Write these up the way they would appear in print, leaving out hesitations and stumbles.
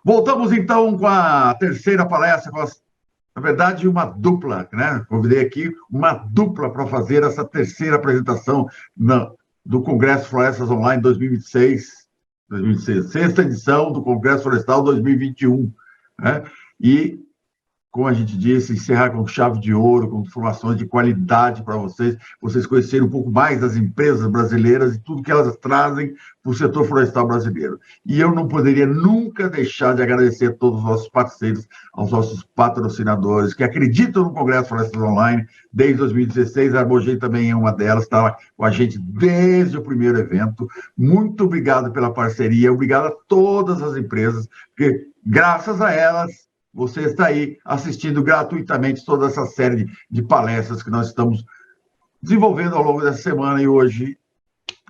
Voltamos então com a terceira palestra, na verdade, uma dupla, né? Convidei aqui uma dupla para fazer essa terceira apresentação do Congresso Florestas Online 2026, sexta edição do Congresso Florestal 2021, né? E, como a gente disse, encerrar com chave de ouro, com informações de qualidade para vocês conhecerem um pouco mais das empresas brasileiras e tudo que elas trazem para o setor florestal brasileiro. E eu não poderia nunca deixar de agradecer a todos os nossos parceiros, aos nossos patrocinadores, que acreditam no Congresso Florestas Online desde 2016. A Arbogem também é uma delas, está com a gente desde o primeiro evento. Muito obrigado pela parceria, obrigado a todas as empresas, porque graças a elas, você está aí assistindo gratuitamente toda essa série de palestras que nós estamos desenvolvendo ao longo dessa semana, e hoje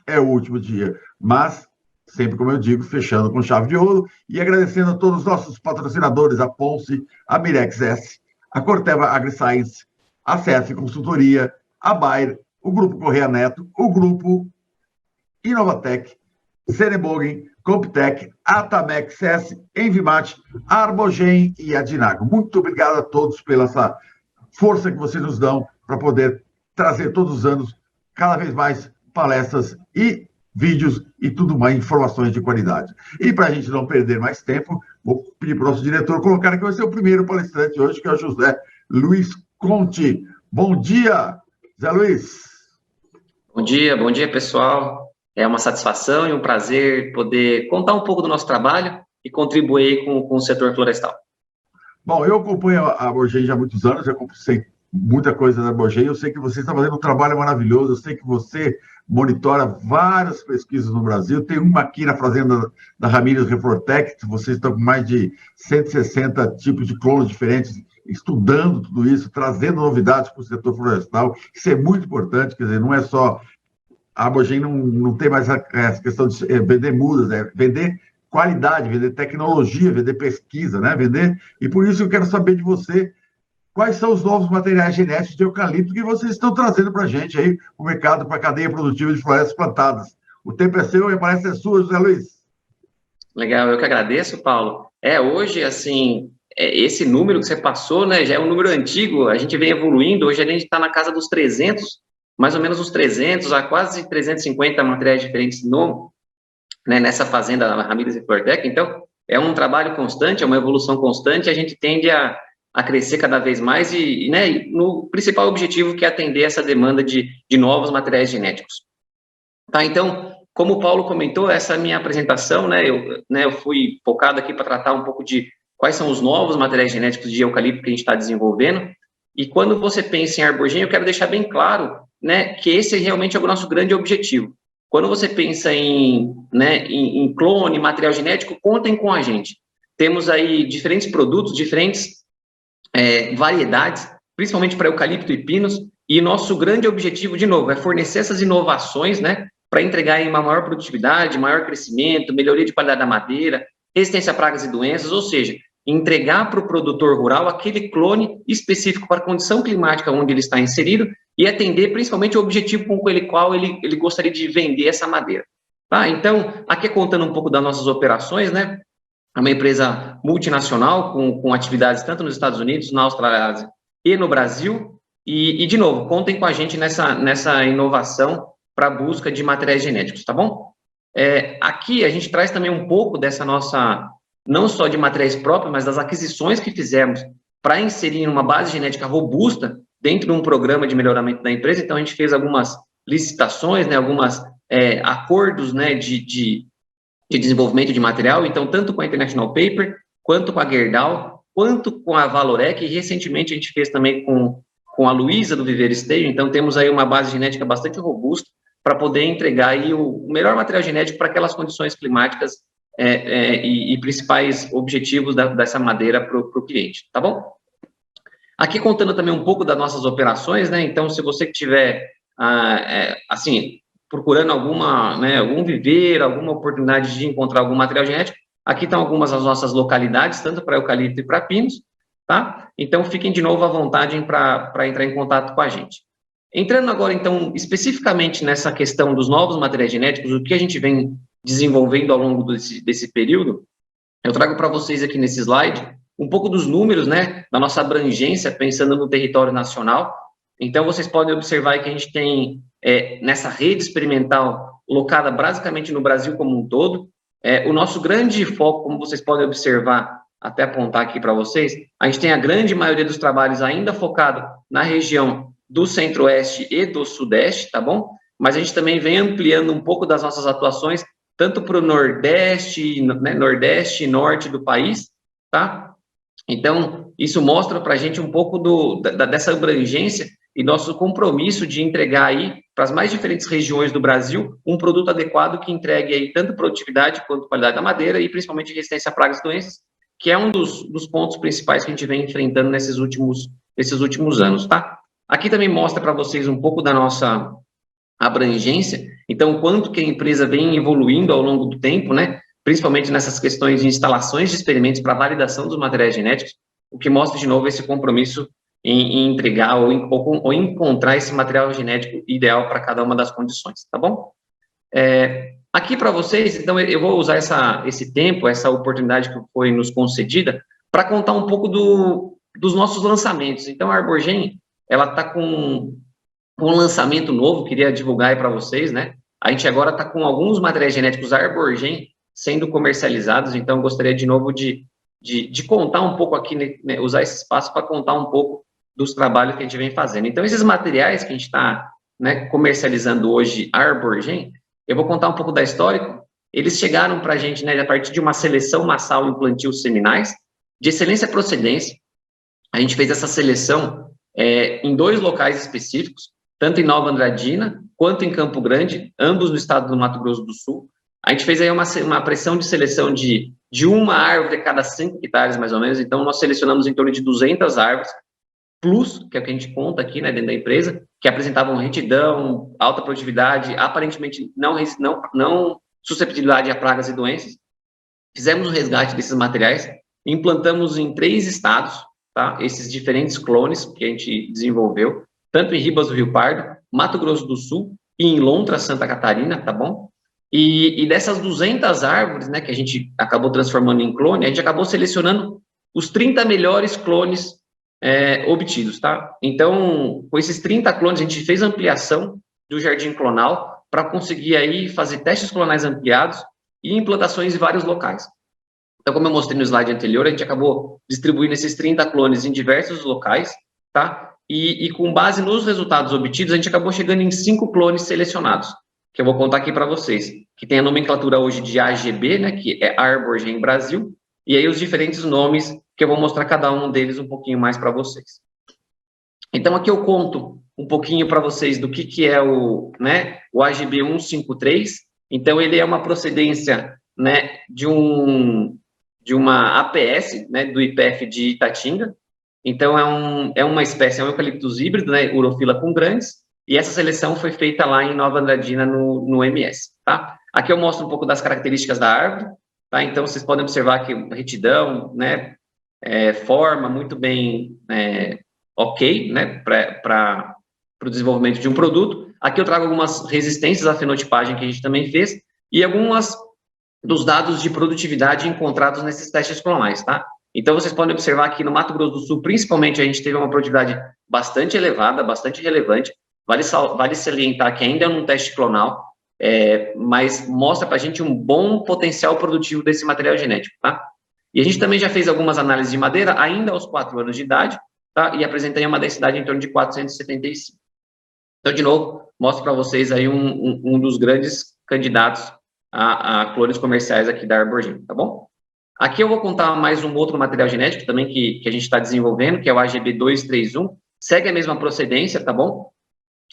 é o último dia. Mas, sempre como eu digo, fechando com chave de ouro e agradecendo a todos os nossos patrocinadores, a Ponce, a Mirex S, a Corteva AgriScience, a CF Consultoria, a Bayer, o Grupo Correia Neto, o Grupo Inovatec, Cenebogen, Comptec, Atamex, CS, Envimate, Arbogem e a Dinago. Muito obrigado a todos pela essa força que vocês nos dão para poder trazer todos os anos cada vez mais palestras e vídeos e tudo mais, informações de qualidade. E para a gente não perder mais tempo, vou pedir para o nosso diretor colocar que vai ser o primeiro palestrante hoje, que é o José Luiz Conte. Bom dia, Zé Luiz. Bom dia, pessoal. É uma satisfação e um prazer poder contar um pouco do nosso trabalho e contribuir com o setor florestal. Bom, eu acompanho a Arbogem já há muitos anos, já sei muita coisa da Arbogem, eu sei que você está fazendo um trabalho maravilhoso, eu sei que você monitora várias pesquisas no Brasil, tem uma aqui na fazenda da Ramírez Reprotec, vocês estão com mais de 160 tipos de clones diferentes, estudando tudo isso, trazendo novidades para o setor florestal, isso é muito importante, quer dizer, não é só... A Arbogem não tem mais essa questão de vender mudas, né? Vender qualidade, vender tecnologia, vender pesquisa, né? E por isso eu quero saber de você quais são os novos materiais genéticos de eucalipto que vocês estão trazendo para a gente aí, o mercado, para a cadeia produtiva de florestas plantadas. O tempo é seu e a palestra é sua, José Luiz. Legal, eu que agradeço, Paulo. Hoje, assim, esse número que você passou, né, já é um número antigo, a gente vem evoluindo, hoje a gente está na casa dos 300, mais ou menos uns 300 a quase 350 materiais diferentes nessa fazenda Ramírez e Reprotec. Então, é um trabalho constante, é uma evolução constante, a gente tende a crescer cada vez mais né, no principal objetivo, que é atender essa demanda de novos materiais genéticos. Tá, então, como o Paulo comentou, essa minha apresentação, eu fui focado aqui para tratar um pouco de quais são os novos materiais genéticos de eucalipto que a gente está desenvolvendo. E quando você pensa em Arbogem, eu quero deixar bem claro, né, que esse realmente é o nosso grande objetivo. Quando você pensa em clone, material genético, contem com a gente. Temos aí diferentes produtos, diferentes variedades, principalmente para eucalipto e pinos, e nosso grande objetivo, de novo, é fornecer essas inovações, né, para entregar uma maior produtividade, maior crescimento, melhoria de qualidade da madeira, resistência a pragas e doenças, ou seja, entregar para o produtor rural aquele clone específico para a condição climática onde ele está inserido e atender principalmente o objetivo com o qual ele gostaria de vender essa madeira. Tá? Então, aqui contando um pouco das nossas operações, né? É uma empresa multinacional com atividades tanto nos Estados Unidos, na Austrália e no Brasil. E de novo, contem com a gente nessa inovação para a busca de materiais genéticos, tá bom? Aqui a gente traz também um pouco dessa nossa... não só de materiais próprios, mas das aquisições que fizemos para inserir uma base genética robusta dentro de um programa de melhoramento da empresa. Então, a gente fez algumas licitações, né, alguns acordos, né, de desenvolvimento de material, então, tanto com a International Paper, quanto com a Gerdau, quanto com a Valorec, e recentemente a gente fez também com a Luiza do Viveiro Esteio. Então, temos aí uma base genética bastante robusta para poder entregar aí o melhor material genético para aquelas condições climáticas e principais objetivos dessa madeira para o cliente, tá bom? Aqui contando também um pouco das nossas operações, né? Então, se você tiver, assim, procurando algum viveiro, alguma oportunidade de encontrar algum material genético, aqui estão algumas das nossas localidades, tanto para eucalipto e para pinos, tá? Então, fiquem de novo à vontade para entrar em contato com a gente. Entrando agora, então, especificamente nessa questão dos novos materiais genéticos, o que a gente vem desenvolvendo ao longo desse período, eu trago para vocês aqui nesse slide um pouco dos números, né, da nossa abrangência, pensando no território nacional. Então, vocês podem observar que a gente tem, nessa rede experimental, locada basicamente no Brasil como um todo. O nosso grande foco, como vocês podem observar, até apontar aqui para vocês, a gente tem a grande maioria dos trabalhos ainda focado na região do Centro-Oeste e do Sudeste, tá bom? Mas a gente também vem ampliando um pouco das nossas atuações, tanto para o Nordeste, né, Nordeste e Norte do país, tá? Então, isso mostra para a gente um pouco dessa abrangência e nosso compromisso de entregar aí para as mais diferentes regiões do Brasil um produto adequado que entregue aí tanto produtividade quanto qualidade da madeira e principalmente resistência a pragas e doenças, que é um dos pontos principais que a gente vem enfrentando nesses últimos anos, tá? Aqui também mostra para vocês um pouco da nossa abrangência, então, quanto que a empresa vem evoluindo ao longo do tempo, né? Principalmente nessas questões de instalações de experimentos para validação dos materiais genéticos, o que mostra, de novo, esse compromisso em entregar ou encontrar esse material genético ideal para cada uma das condições, tá bom? Aqui para vocês, então, eu vou usar esse tempo, essa oportunidade que foi nos concedida, para contar um pouco dos nossos lançamentos. Então, a Arborgen, ela está com um lançamento novo, queria divulgar aí para vocês, né? A gente agora está com alguns materiais genéticos Arborgen sendo comercializados, então gostaria de novo de contar um pouco aqui, né, usar esse espaço para contar um pouco dos trabalhos que a gente vem fazendo. Então, esses materiais que a gente está, né, comercializando hoje, Arborgen, eu vou contar um pouco da história. Eles chegaram para a gente, né, a partir de uma seleção massal em plantios seminais, de excelência e procedência. A gente fez essa seleção em 2 locais específicos, tanto em Nova Andradina, quanto em Campo Grande, ambos no estado do Mato Grosso do Sul. A gente fez aí uma pressão de seleção de uma árvore a cada 5 hectares, mais ou menos. Então, nós selecionamos em torno de 200 árvores, plus, que é o que a gente conta aqui, né, dentro da empresa, que apresentavam retidão, alta produtividade, aparentemente não susceptibilidade a pragas e doenças. Fizemos o resgate desses materiais, implantamos em 3 estados, tá, esses diferentes clones que a gente desenvolveu, tanto em Ribas do Rio Pardo, Mato Grosso do Sul e em Lontra, Santa Catarina, tá bom? E dessas 200 árvores, né, que a gente acabou transformando em clone, a gente acabou selecionando os 30 melhores clones obtidos, tá? Então, com esses 30 clones, a gente fez ampliação do jardim clonal para conseguir aí fazer testes clonais ampliados e implantações em vários locais. Então, como eu mostrei no slide anterior, a gente acabou distribuindo esses 30 clones em diversos locais, tá? E com base nos resultados obtidos, a gente acabou chegando em 5 clones selecionados, que eu vou contar aqui para vocês, que tem a nomenclatura hoje de AGB, né, que é Arborgen Brasil, e aí os diferentes nomes, que eu vou mostrar cada um deles um pouquinho mais para vocês. Então, aqui eu conto um pouquinho para vocês do que é o AGB 153. Então, ele é uma procedência, né, de uma APS, né, do IPF de Itatinga. Então, é uma espécie, é um eucaliptus híbrido, né, Urophila com grandes, e essa seleção foi feita lá em Nova Andradina, no MS, tá? Aqui eu mostro um pouco das características da árvore, tá? Então, vocês podem observar que retidão, né, forma muito bem, ok, né, para o desenvolvimento de um produto. Aqui eu trago algumas resistências à fenotipagem que a gente também fez, e algumas dos dados de produtividade encontrados nesses testes clonais, tá? Então, vocês podem observar que no Mato Grosso do Sul, principalmente, a gente teve uma produtividade bastante elevada, bastante relevante. Vale salientar que ainda é um teste clonal, mas mostra para a gente um bom potencial produtivo desse material genético, tá? E a gente também já fez algumas análises de madeira, ainda aos 4 anos de idade, tá? E apresenta aí uma densidade em torno de 475. Então, de novo, mostro para vocês aí um dos grandes candidatos a clones comerciais aqui da Arborgen, tá bom? Aqui eu vou contar mais um outro material genético também que a gente está desenvolvendo, que é o AGB 231, segue a mesma procedência, tá bom?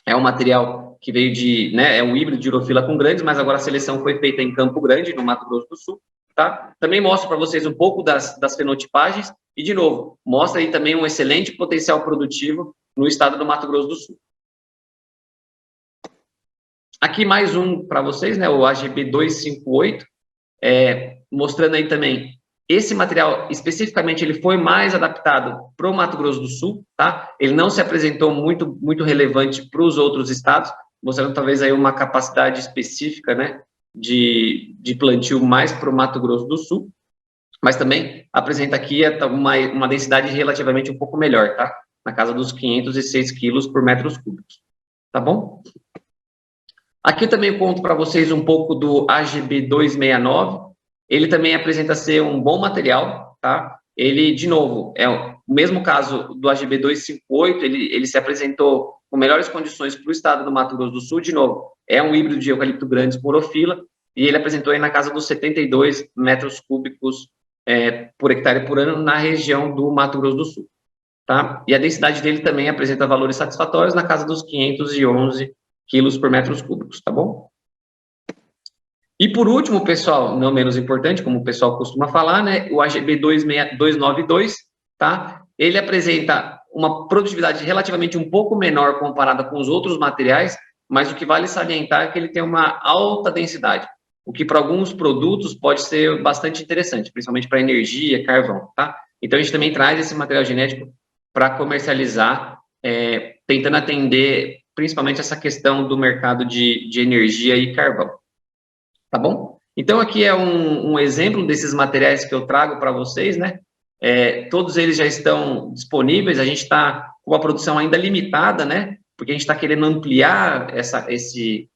É um material que veio é um híbrido de Urophila com grandes, mas agora a seleção foi feita em Campo Grande, no Mato Grosso do Sul, tá? Também mostro para vocês um pouco das fenotipagens e, de novo, mostra aí também um excelente potencial produtivo no estado do Mato Grosso do Sul. Aqui mais um para vocês, né, o AGB 258, mostrando aí também, esse material, especificamente, ele foi mais adaptado para o Mato Grosso do Sul, tá? Ele não se apresentou muito relevante para os outros estados, mostrando talvez aí uma capacidade específica, né, de plantio mais para o Mato Grosso do Sul. mas também apresenta aqui uma densidade relativamente um pouco melhor, tá? Na casa dos 506 quilos por metros cúbicos, tá bom? Aqui eu também conto para vocês um pouco do AGB 269, ele também apresenta ser um bom material, tá? Ele, de novo, é o mesmo caso do AGB 258, ele se apresentou com melhores condições para o estado do Mato Grosso do Sul, de novo, é um híbrido de eucalipto grande esporofila, e ele apresentou aí na casa dos 72 metros cúbicos por hectare por ano na região do Mato Grosso do Sul, tá? E a densidade dele também apresenta valores satisfatórios na casa dos 511 quilos por metros cúbicos, tá bom? E por último, pessoal, não menos importante, como o pessoal costuma falar, né, o AGB 292, tá? Ele apresenta uma produtividade relativamente um pouco menor comparada com os outros materiais, mas o que vale salientar é que ele tem uma alta densidade, o que para alguns produtos pode ser bastante interessante, principalmente para energia, carvão, tá? Então a gente também traz esse material genético para comercializar, tentando atender principalmente essa questão do mercado de energia e carvão. Tá bom? Então, aqui é um exemplo desses materiais que eu trago para vocês, né? Todos eles já estão disponíveis, a gente está com uma produção ainda limitada, né? Porque a gente está querendo ampliar esse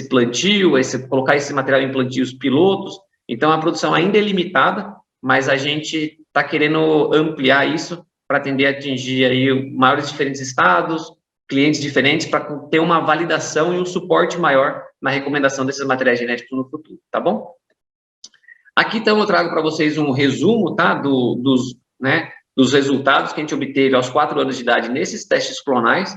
plantio, colocar esse material em plantios pilotos, então a produção ainda é limitada, mas a gente está querendo ampliar isso para atender a atingir aí maiores diferentes estados, clientes diferentes, para ter uma validação e um suporte maior na recomendação desses materiais genéticos no futuro, tá bom? Aqui, então, eu trago para vocês um resumo, tá, dos resultados que a gente obteve aos 4 anos de idade nesses testes clonais,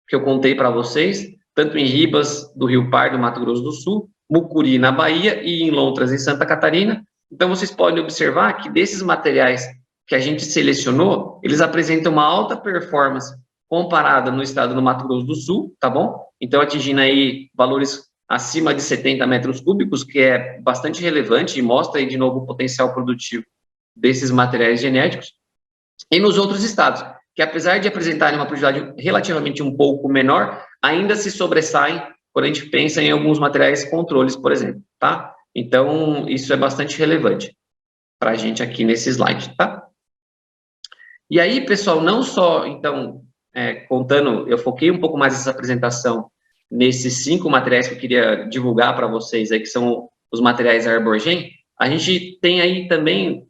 que eu contei para vocês, tanto em Ribas, do Rio Pardo, Mato Grosso do Sul, Mucuri, na Bahia, e em Lontras, em Santa Catarina. Então, vocês podem observar que desses materiais que a gente selecionou, eles apresentam uma alta performance comparada no estado do Mato Grosso do Sul, tá bom? Então, atingindo aí valores acima de 70 metros cúbicos, que é bastante relevante e mostra aí, de novo, o potencial produtivo desses materiais genéticos. E nos outros estados, que apesar de apresentarem uma produtividade relativamente um pouco menor, ainda se sobressaem quando a gente pensa em alguns materiais controles, por exemplo, tá? Então, isso é bastante relevante para a gente aqui nesse slide, tá? E aí, pessoal, não só, então, contando, eu foquei um pouco mais essa apresentação nesses 5 materiais que eu queria divulgar para vocês, aí, que são os materiais Arborgen. A gente tem aí também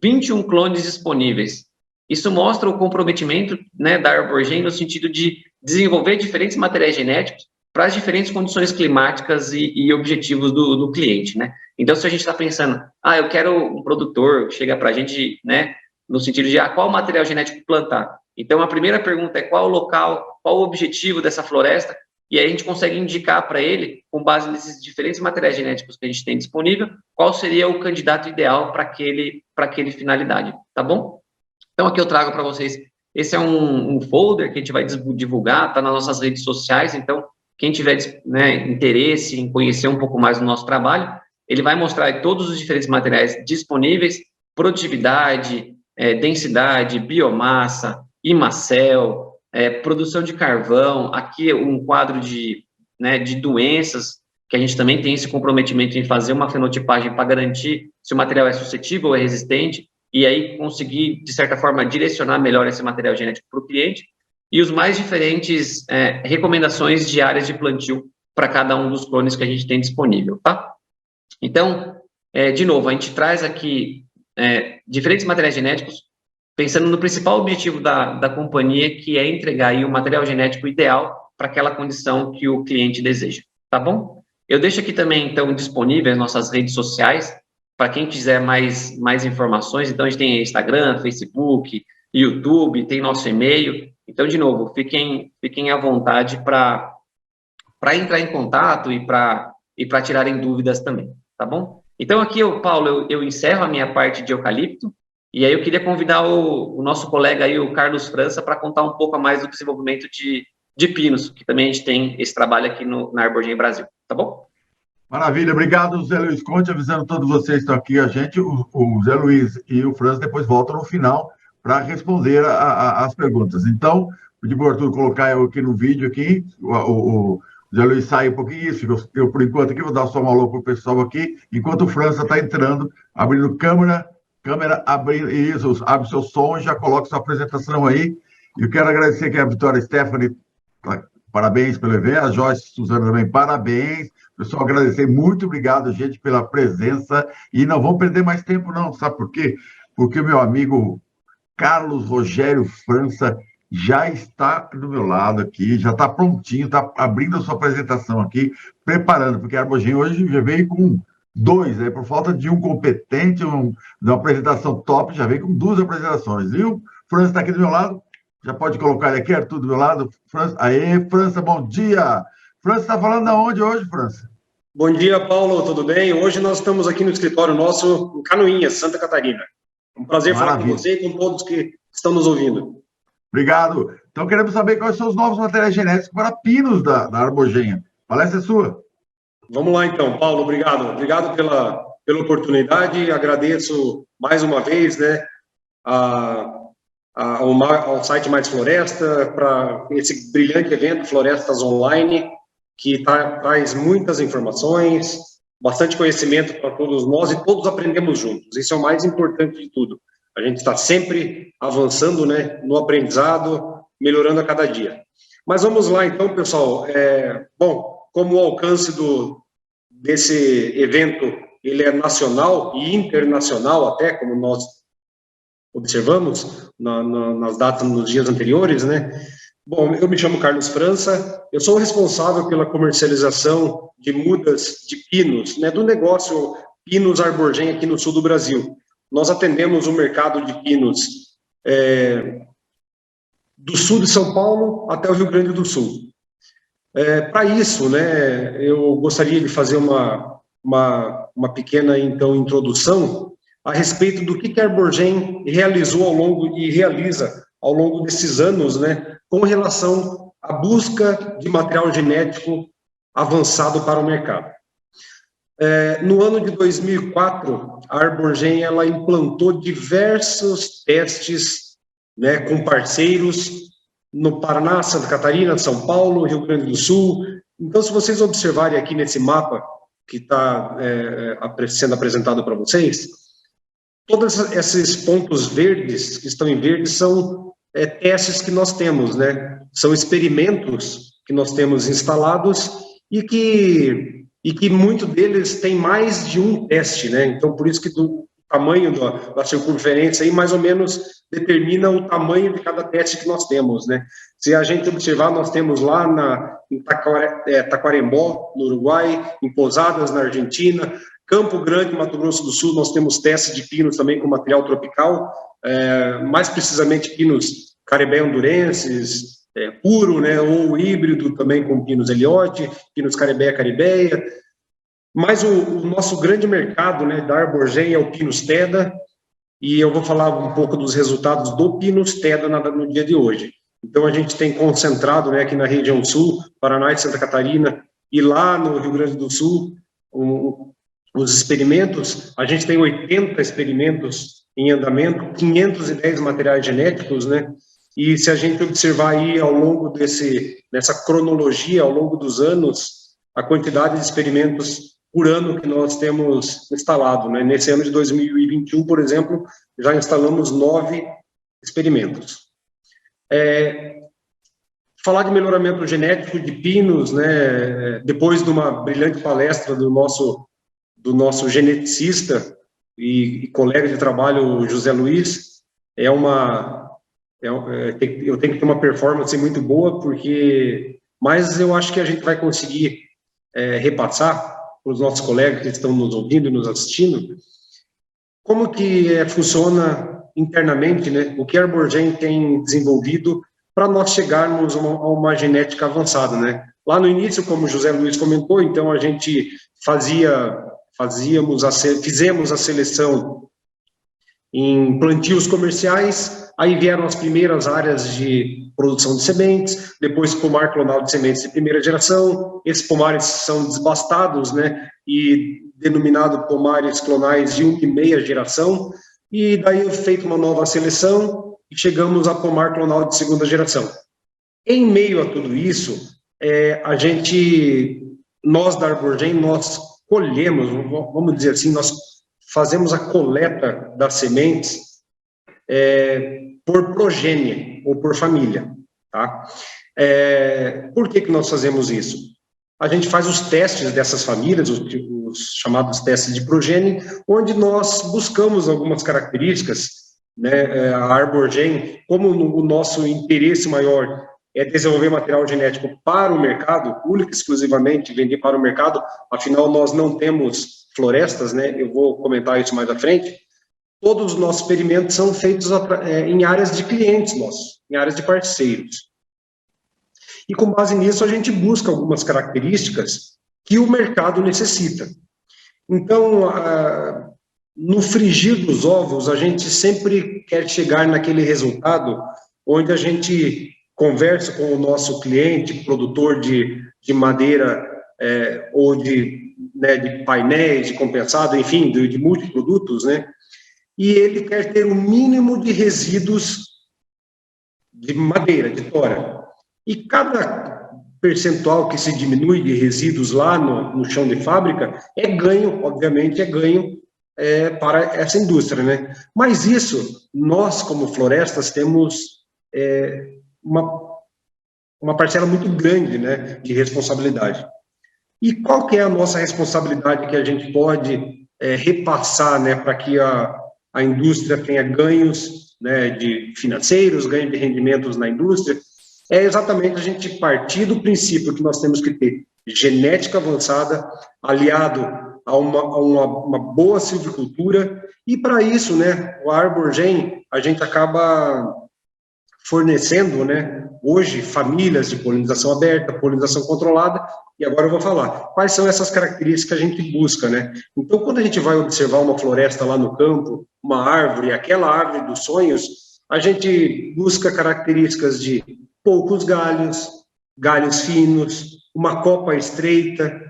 21 clones disponíveis. Isso mostra o comprometimento, né, da Arborgen no sentido de desenvolver diferentes materiais genéticos para as diferentes condições climáticas e objetivos do cliente, né? Então, se a gente está pensando, eu quero um produtor, chega para a gente, né, no sentido de qual material genético plantar. Então, a primeira pergunta é qual o local, qual o objetivo dessa floresta, e aí a gente consegue indicar para ele, com base nesses diferentes materiais genéticos que a gente tem disponível, qual seria o candidato ideal para aquele finalidade, tá bom? Então, aqui eu trago para vocês, esse é um folder que a gente vai divulgar, está nas nossas redes sociais, então, quem tiver, né, interesse em conhecer um pouco mais do nosso trabalho, ele vai mostrar todos os diferentes materiais disponíveis, produtividade, densidade, biomassa, imacel, produção de carvão, aqui um quadro de doenças, que a gente também tem esse comprometimento em fazer uma fenotipagem para garantir se o material é suscetível ou é resistente, e aí conseguir, de certa forma, direcionar melhor esse material genético para o cliente, e os mais diferentes recomendações de áreas de plantio para cada um dos clones que a gente tem disponível, tá? Então, de novo, a gente traz aqui diferentes materiais genéticos, pensando no principal objetivo da companhia, que é entregar aí o material genético ideal para aquela condição que o cliente deseja, tá bom? Eu deixo aqui também, então, disponível as nossas redes sociais, para quem quiser mais informações. Então, a gente tem Instagram, Facebook, YouTube, tem nosso e-mail. Então, de novo, fiquem à vontade para entrar em contato e para tirarem dúvidas também, tá bom? Então, aqui, Paulo, eu encerro a minha parte de eucalipto, e aí eu queria convidar o nosso colega aí, o Carlos França, para contar um pouco mais do desenvolvimento de pinos, que também a gente tem esse trabalho aqui na Arborgen Brasil, tá bom? Maravilha, obrigado, Zé Luiz Conte, avisando todos vocês que estão aqui, a gente, o Zé Luiz e o França depois voltam no final para responder as perguntas. Então, pedi para o Arthur colocar eu aqui no vídeo, aqui, o Zé Luiz sai um pouquinho, eu por enquanto aqui vou dar só um alô para o pessoal aqui, enquanto o França está entrando, abrindo câmera, câmera, isso, abre seu som e já coloca sua apresentação aí. Eu quero agradecer aqui a Vitória Stephanie, parabéns pelo evento, a Joyce Suzana também, parabéns. Pessoal, agradecer, muito obrigado, gente, pela presença. E não vamos perder mais tempo, não, sabe por quê? Porque o meu amigo Carlos Rogério França já está do meu lado aqui, já está prontinho, está abrindo a sua apresentação aqui, preparando, porque a Arbogen hoje já veio com dois, né? Por falta de um competente, de uma apresentação top, já veio com duas apresentações. E o França está aqui do meu lado, já pode colocar ele aqui, Arthur, do meu lado. França, aê, França, bom dia! França, está falando de onde hoje, França? Bom dia, Paulo, tudo bem? Hoje nós estamos aqui no escritório nosso, em Canoinhas, Santa Catarina. Um prazer falar com você e com todos que estão nos ouvindo. Obrigado. Então, queremos saber quais são os novos materiais genéticos para pinos da Arbogen. A palestra é sua. Vamos lá, então, Paulo, obrigado. Obrigado pela oportunidade. Agradeço mais uma vez, né, ao site Mais Floresta, para esse brilhante evento, Florestas Online, que traz muitas informações, bastante conhecimento para todos nós e todos aprendemos juntos. Isso é o mais importante de tudo. A gente está sempre avançando, né, no aprendizado, melhorando a cada dia. Mas vamos lá, então, pessoal. Bom, como o alcance desse evento ele é nacional e internacional até, como nós observamos nas datas, nos dias anteriores, né? Bom, eu me chamo Carlos França, eu sou responsável pela comercialização de mudas de pinos, né, do negócio Pinos Arbogen aqui no sul do Brasil. Nós atendemos o mercado de pinos do sul de São Paulo até o Rio Grande do Sul. Para isso, né, eu gostaria de fazer uma pequena, então, introdução a respeito do que a Arbogen realizou e realiza ao longo desses anos, né, com relação à busca de material genético avançado para o mercado. No ano de 2004, a Arbogen ela implantou diversos testes, né, com parceiros no Paraná, Santa Catarina, São Paulo, Rio Grande do Sul. Então, se vocês observarem aqui nesse mapa que está sendo apresentado para vocês, todos esses pontos verdes, que estão em verde, são testes que nós temos, né? São experimentos que nós temos instalados e que muito deles tem mais de um teste, né? Então, por isso que do tamanho da circunferência aí, mais ou menos, determina o tamanho de cada teste que nós temos, né? Se a gente observar, nós temos lá em Taquarembó, no Uruguai, em Posadas, na Argentina, Campo Grande, Mato Grosso do Sul, nós temos testes de pinos também com material tropical, mais precisamente pinos caribé-hondurenses, puro, né, ou híbrido também com pinos Elliott, pinos Caribeia. Mas o nosso grande mercado, né, da Arbogen é o Pinus Teda, e eu vou falar um pouco dos resultados do Pinus Teda no dia de hoje. Então, a gente tem concentrado, né, aqui na região sul, Paraná e Santa Catarina, e lá no Rio Grande do Sul, os experimentos, a gente tem 80 experimentos em andamento, 510 materiais genéticos, né? E se a gente observar aí ao longo dessa cronologia, ao longo dos anos, a quantidade de experimentos por ano que nós temos instalado, né? Nesse ano de 2021, por exemplo, já instalamos 9 experimentos. Falar de melhoramento genético de pinos, né? Depois de uma brilhante palestra do nosso geneticista e colega de trabalho, José Luiz, eu tenho que ter uma performance muito boa, mas eu acho que a gente vai conseguir repassar para os nossos colegas que estão nos ouvindo e nos assistindo, como que funciona internamente, né, o que a Arbogen tem desenvolvido para nós chegarmos a uma genética avançada, né? Lá no início, como o José Luiz comentou, então a gente fizemos a seleção em plantios comerciais, aí vieram as primeiras áreas de produção de sementes, depois pomar clonal de sementes de primeira geração, esses pomares são desbastados, né, e denominado pomares clonais de 1,5 geração, e daí é feita uma nova seleção e chegamos a pomar clonal de segunda geração. Em meio a tudo isso, nós da Arbogen, nós colhemos, vamos dizer assim, nós fazemos a coleta das sementes por progênie ou por família, tá? Por que nós fazemos isso? A gente faz os testes dessas famílias, os chamados testes de progênie, onde nós buscamos algumas características, né? A Arborgen, como o nosso interesse maior é desenvolver material genético para o mercado, único e exclusivamente vender para o mercado, afinal nós não temos florestas, né? Eu vou comentar isso mais à frente. Todos os nossos experimentos são feitos em áreas de clientes nossos, em áreas de parceiros. E com base nisso a gente busca algumas características que o mercado necessita. Então, no frigir dos ovos, a gente sempre quer chegar naquele resultado onde a gente conversa com o nosso cliente, produtor de madeira ou de painéis, de compensado, enfim, de multiprodutos, né? E ele quer ter o mínimo de resíduos de madeira, de tora. E cada percentual que se diminui de resíduos lá no chão de fábrica é ganho, obviamente, para essa indústria, né? Mas isso, nós como florestas temos uma parcela muito grande, né, de responsabilidade. E qual que é a nossa responsabilidade que a gente pode repassar, né, para que a indústria tenha ganhos, né, de financeiros, ganho de rendimentos na indústria? É exatamente a gente partir do princípio que nós temos que ter genética avançada, aliado a uma boa silvicultura, e para isso, né, o Arborgen, a gente acaba fornecendo, né, hoje, famílias de polinização aberta, polinização controlada, e agora eu vou falar quais são essas características que a gente busca, né? Então, quando a gente vai observar uma floresta lá no campo, uma árvore, aquela árvore dos sonhos, a gente busca características de poucos galhos, galhos finos, uma copa estreita,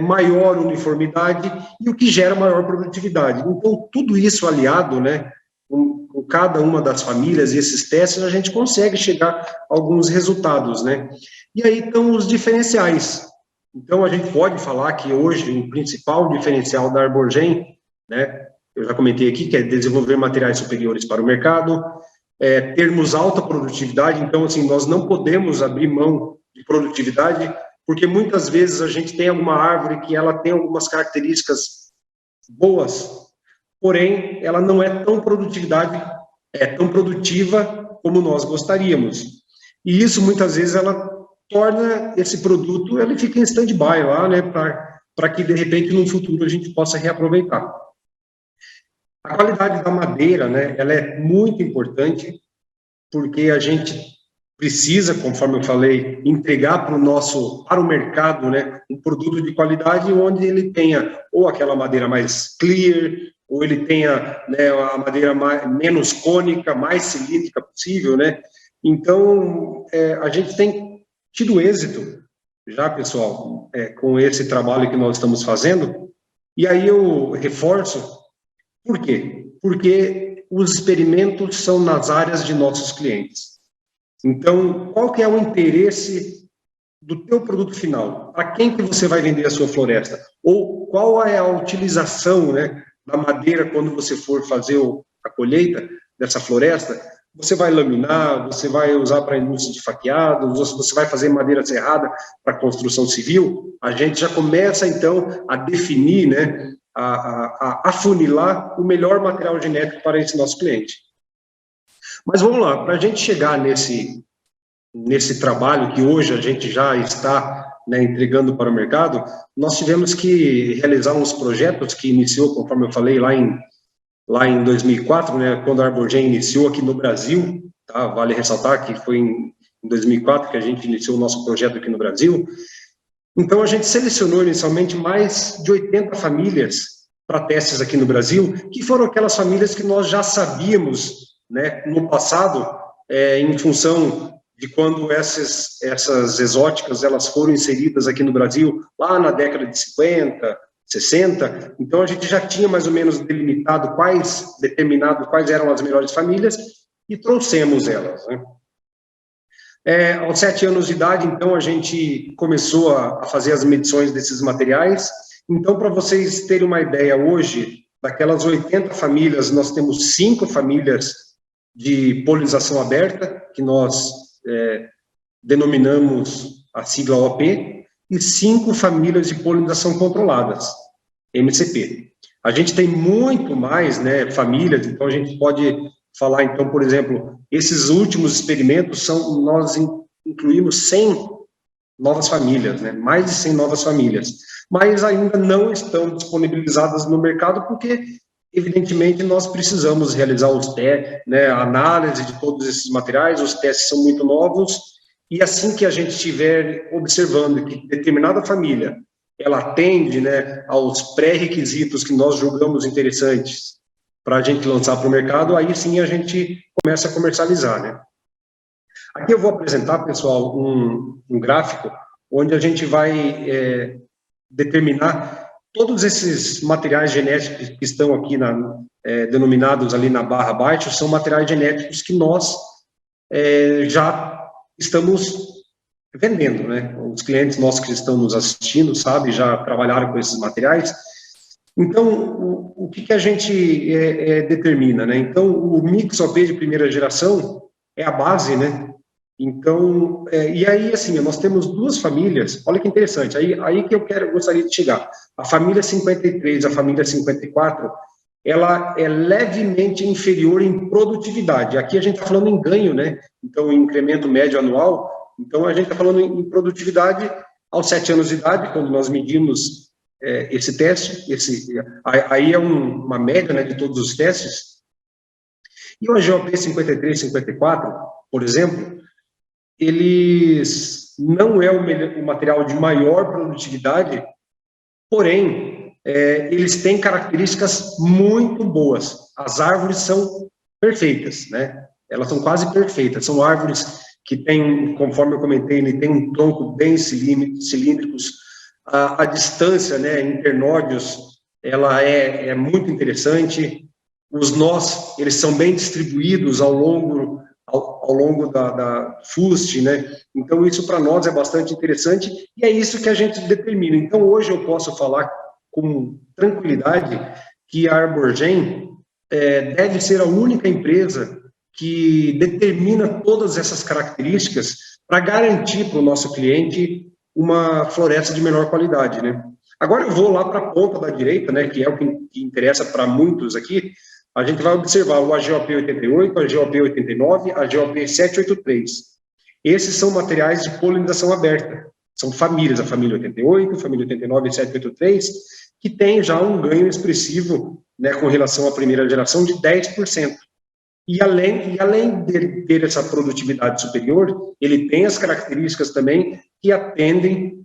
maior uniformidade, e o que gera maior produtividade. Então, tudo isso aliado, né, com cada uma das famílias e esses testes, a gente consegue chegar a alguns resultados, né? E aí estão os diferenciais. Então, a gente pode falar que hoje o principal diferencial da Arborgen, né, eu já comentei aqui, que é desenvolver materiais superiores para o mercado, termos alta produtividade. Então, assim, nós não podemos abrir mão de produtividade, porque muitas vezes a gente tem alguma árvore que ela tem algumas características boas, porém, ela não é tão produtiva como nós gostaríamos. E isso, muitas vezes, ela torna esse produto, ele fica em stand-by lá, né, para que, de repente, no futuro a gente possa reaproveitar. A qualidade da madeira, né, ela é muito importante, porque a gente precisa, conforme eu falei, entregar para o mercado, né, um produto de qualidade onde ele tenha ou aquela madeira mais clear, ou ele tenha, né, a madeira menos cônica, mais cilíndrica possível, né? Então, a gente tem tido êxito já, pessoal, com esse trabalho que nós estamos fazendo. E aí eu reforço, por quê? Porque os experimentos são nas áreas de nossos clientes. Então, qual que é o interesse do teu produto final? A quem que você vai vender a sua floresta? Ou qual é a utilização, né, da madeira quando você for fazer a colheita dessa floresta? Você vai laminar, você vai usar para a indústria de faqueado, você vai fazer madeira serrada para construção civil? A gente já começa, então, a definir, né, a afunilar o melhor material genético para esse nosso cliente. Mas vamos lá, para a gente chegar nesse trabalho que hoje a gente já está, né, entregando para o mercado, nós tivemos que realizar uns projetos que iniciou, conforme eu falei, lá em 2004, né, quando a Arborgen iniciou aqui no Brasil, tá? Vale ressaltar que foi em 2004 que a gente iniciou o nosso projeto aqui no Brasil. Então, a gente selecionou inicialmente mais de 80 famílias para testes aqui no Brasil, que foram aquelas famílias que nós já sabíamos, né, no passado, em função de quando essas exóticas elas foram inseridas aqui no Brasil, lá na década de 50, 60, então a gente já tinha mais ou menos delimitado quais eram as melhores famílias e trouxemos elas, né? Aos 7 anos de idade, então, a gente começou a fazer as medições desses materiais. Então, para vocês terem uma ideia, hoje, daquelas 80 famílias, nós temos 5 famílias de polinização aberta, que nós denominamos a sigla OP, e 5 famílias de polinização controladas, MCP. A gente tem muito mais, né, famílias, então a gente pode falar, então, por exemplo, esses últimos experimentos nós incluímos 100 novas famílias, né, mais de 100 novas famílias, mas ainda não estão disponibilizadas no mercado porque, evidentemente, nós precisamos realizar os testes, né, a análise de todos esses materiais, os testes são muito novos, e assim que a gente estiver observando que determinada família ela atende, né, aos pré-requisitos que nós julgamos interessantes para a gente lançar para o mercado, aí sim a gente começa a comercializar, né. Aqui eu vou apresentar, pessoal, um gráfico onde a gente vai determinar todos esses materiais genéticos que estão aqui denominados ali na barra abaixo, são materiais genéticos que nós já estamos vendendo, né? Os clientes nossos que estão nos assistindo, sabe, já trabalharam com esses materiais. Então, o que a gente determina, né? Então, o Mix OP de primeira geração é a base, né? Então, e aí, assim, nós temos 2 famílias, olha que interessante, aí que eu gostaria de chegar. A família 53, a família 54, ela é levemente inferior em produtividade. Aqui a gente está falando em ganho, né? Então, incremento médio anual. Então, a gente está falando em produtividade aos 7 anos de idade, quando nós medimos esse teste. Aí é uma média, né, de todos os testes. E o AGOP 53, 54, por exemplo, eles não é o material de maior produtividade, porém, eles têm características muito boas. As árvores são perfeitas, né? Elas são quase perfeitas. São árvores que têm, conforme eu comentei, ele tem um tronco bem cilíndricos. A distância, né, internódios, ela é muito interessante. Os nós, eles são bem distribuídos ao longo da fuste, né? Então, isso para nós é bastante interessante e é isso que a gente determina. Então, hoje eu posso falar com tranquilidade que a Arborgen deve ser a única empresa que determina todas essas características para garantir para o nosso cliente uma floresta de menor qualidade, né? Agora eu vou lá para a ponta da direita, né, que é o que interessa para muitos aqui. A gente vai observar o AGOP 88, a AGOP 89, a AGOP 783. Esses são materiais de polinização aberta. São famílias, a família 88, a família 89 e 783, que tem já um ganho expressivo, né, com relação à primeira geração de 10%. E além de ter essa produtividade superior, ele tem as características também que atendem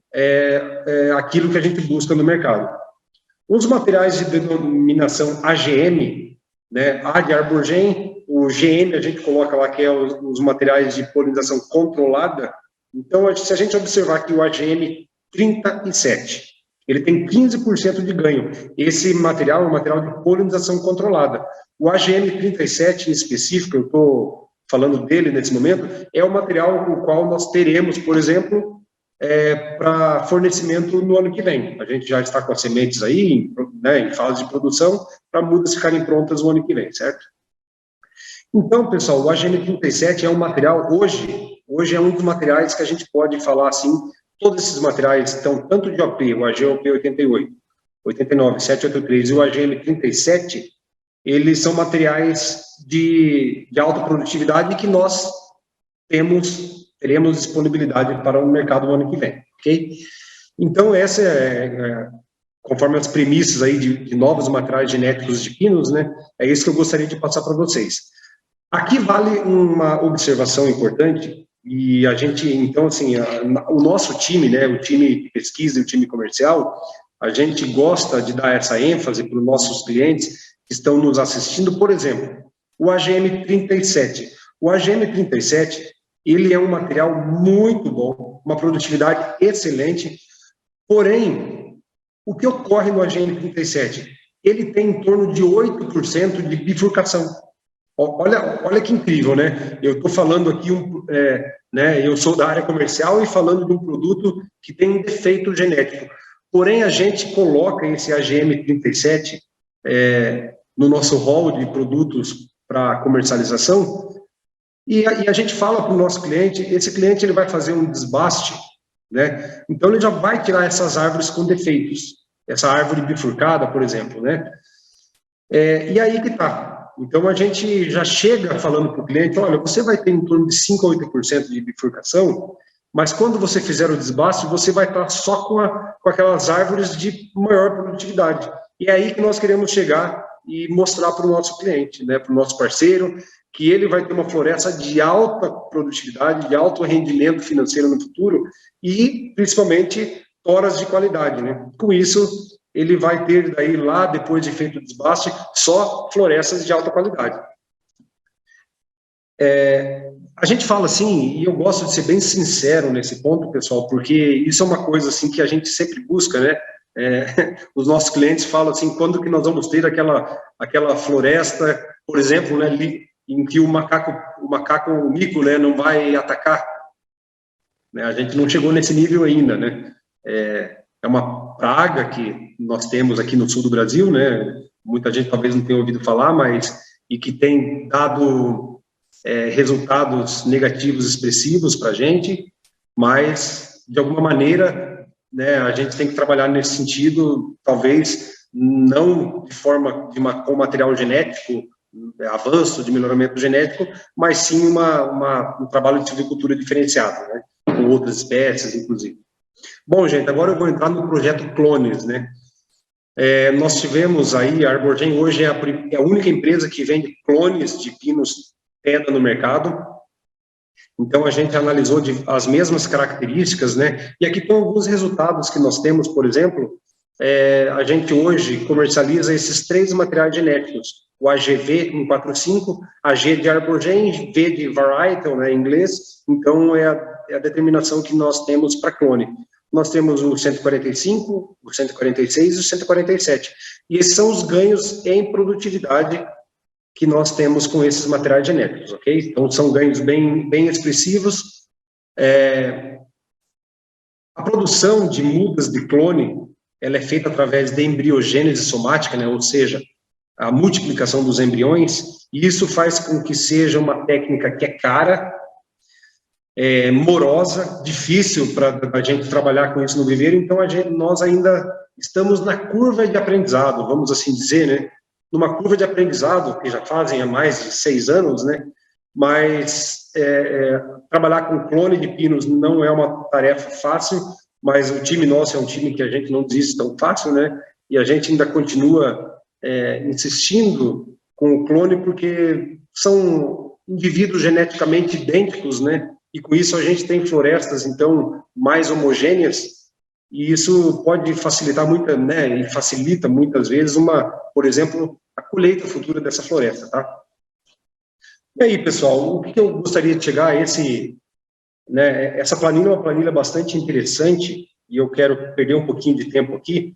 aquilo que a gente busca no mercado. Os materiais de denominação AGM, né, A de Arborgen, o GM a gente coloca lá que é os materiais de polinização controlada. Então, se a gente observar aqui o AGM 37, ele tem 15% de ganho. Esse material é um material de polinização controlada. O AGM 37 em específico, eu estou falando dele nesse momento, é o material o qual nós teremos, por exemplo, para fornecimento no ano que vem. A gente já está com as sementes aí, né, em fase de produção, para mudas ficarem prontas no ano que vem, certo? Então, pessoal, o AGM 37 é um material, hoje é um dos materiais que a gente pode falar assim, todos esses materiais estão, tanto de OP, o AGOP 88, 89, 783 e o AGM 37, eles são materiais de alta produtividade que nós teremos disponibilidade para o mercado no ano que vem, ok? Então, essa conforme as premissas aí de novos materiais genéticos de pinos, né, é isso que eu gostaria de passar para vocês. Aqui vale uma observação importante, e a gente, então, assim, o nosso time, né, o time de pesquisa e o time comercial, a gente gosta de dar essa ênfase para os nossos clientes que estão nos assistindo. Por exemplo, o AGM 37. O AGM 37, ele é um material muito bom, uma produtividade excelente, porém, o que ocorre no AGM 37? Ele tem em torno de 8% de bifurcação. Olha que incrível, né? Eu estou falando aqui, né, eu sou da área comercial e falando de um produto que tem um defeito genético. Porém, a gente coloca esse AGM 37 no nosso hall de produtos para comercialização, e a gente fala para o nosso cliente, esse cliente ele vai fazer um desbaste, né? Então ele já vai tirar essas árvores com defeitos, essa árvore bifurcada, por exemplo, né? E aí que tá. Então a gente já chega falando para o cliente, olha, você vai ter em torno de 5 a 8% de bifurcação, mas quando você fizer o desbaste, você vai estar só com aquelas árvores de maior produtividade. E é aí que nós queremos chegar e mostrar para o nosso cliente, né, para o nosso parceiro, que ele vai ter uma floresta de alta produtividade, de alto rendimento financeiro no futuro e, principalmente, toras de qualidade, né? Com isso, ele vai ter daí lá, depois de feito o desbaste, só florestas de alta qualidade. A gente fala assim, e eu gosto de ser bem sincero nesse ponto, pessoal, porque isso é uma coisa assim que a gente sempre busca, né? Os nossos clientes falam assim, quando que nós vamos ter aquela floresta, por exemplo, né, em que o macaco mico, né, não vai atacar, né? A gente não chegou nesse nível ainda, né? É uma praga que nós temos aqui no sul do Brasil, né? Muita gente talvez não tenha ouvido falar, mas e que tem dado resultados negativos expressivos para a gente, mas de alguma maneira, né, a gente tem que trabalhar nesse sentido, talvez não de forma com material genético, avanço de melhoramento genético, mas sim um trabalho de silvicultura diferenciado, né, com outras espécies, inclusive. Bom, gente, agora eu vou entrar no projeto Clones, né? Nós tivemos aí, a Arborgen hoje é a única empresa que vende clones de pinos pedra no mercado. Então, a gente analisou as mesmas características, né? E aqui estão alguns resultados que nós temos, por exemplo, a gente hoje comercializa esses 3 materiais genéticos, o AGV 145, AG de Arborgen, V de Varietal, né, em inglês. Então, é a determinação que nós temos para clone. Nós temos o 145, o 146 e o 147. E esses são os ganhos em produtividade que nós temos com esses materiais genéticos, ok? Então, são ganhos bem expressivos. A produção de mudas de clone, ela é feita através de embriogênese somática, né? Ou seja, a multiplicação dos embriões, e isso faz com que seja uma técnica que é cara, morosa, difícil para a gente trabalhar com isso no viveiro, então nós ainda estamos na curva de aprendizado, vamos assim dizer, né? Numa curva de aprendizado, que já fazem há mais de 6 anos, né? Mas trabalhar com clone de pinos não é uma tarefa fácil, mas o time nosso é um time que a gente não desiste tão fácil, né? E a gente ainda continua insistindo com o clone, porque são indivíduos geneticamente idênticos, né? E com isso a gente tem florestas, então, mais homogêneas, e isso pode facilitar muito, né? E facilita muitas vezes por exemplo, a colheita futura dessa floresta, tá? E aí, pessoal, o que eu gostaria de chegar a essa planilha é uma planilha bastante interessante, e eu quero perder um pouquinho de tempo aqui,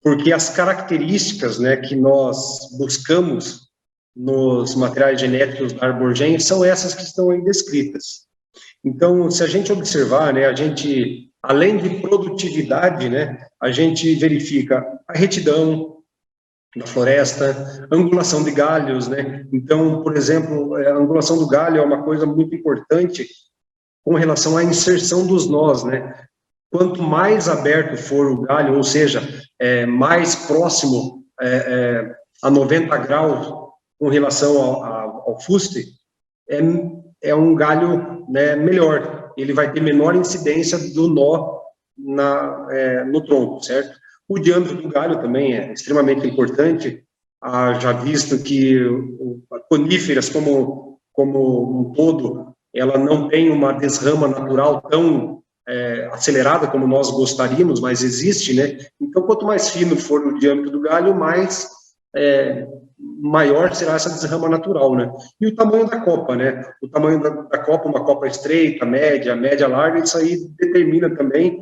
porque as características, né, que nós buscamos nos materiais genéticos da Arborgen são essas que estão aí descritas. Então, se a gente observar, né, além de produtividade, né, a gente verifica a retidão da floresta, angulação de galhos, né? Então, por exemplo, a angulação do galho é uma coisa muito importante com relação à inserção dos nós, né? Quanto mais aberto for o galho, ou seja, mais próximo a 90 graus com relação ao fuste, é um galho, né, melhor. Ele vai ter menor incidência do nó no tronco, certo? O diâmetro do galho também é extremamente importante. Já visto que coníferas como um todo, ela não tem uma desrama natural tão acelerada como nós gostaríamos, mas existe, né? Então, quanto mais fino for o diâmetro do galho, maior será essa desrama natural, né? E o tamanho da copa, né? O tamanho da copa, uma copa estreita, média, larga, isso aí determina também,